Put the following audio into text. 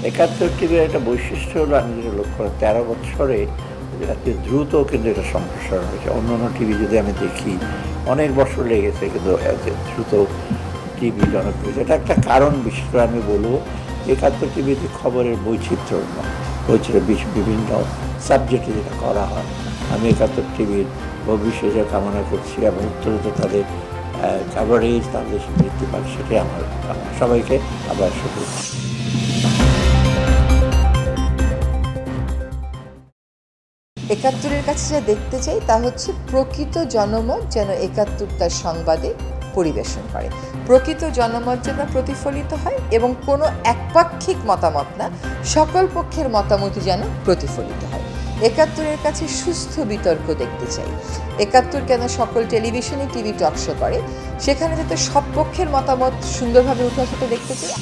একাত্তর টিভির একটা বৈশিষ্ট্য হলো আমি যেটা লক্ষ্য করি 13 বছরে এত দ্রুত কিন্তু এটা সম্প্রসারণ হয়েছে। অন্যান্য টিভি যদি আমি দেখি অনেক বছর লেগেছে কিন্তু এত দ্রুত টিভি জনপ্রিয় এটা একটা কারণ। বিশেষ করে আমি বলবো একাত্তর টিভিতে খবরের বৈচিত্র্য বিভিন্ন সাবজেক্টে যেটা করা হয়। আমি একাত্তর টিভির ভবিষ্যতে কামনা করছি এবং উত্তরোত্তর তাদের কাভারেজ তাদের বৃদ্ধি পাক সেটাই আমার সবাইকে আবার শুভেচ্ছা। একাত্তরের কাছে যা দেখতে চাই তা হচ্ছে প্রকৃত জনমত যেন একাত্তর তার সংবাদে পরিবেশন করে, প্রকৃত জনমত যেন প্রতিফলিত হয় এবং কোনো একপাক্ষিক মতামত না, সকল পক্ষের মতামতই যেন প্রতিফলিত হয়। একাত্তরের কাছে সুস্থ বিতর্ক দেখতে চাই। একাত্তর কেন সকল টেলিভিশনে টিভি টক শো করে, সেখানে যাতে সব পক্ষের মতামত সুন্দরভাবে উঠে আসতে দেখতে চাই।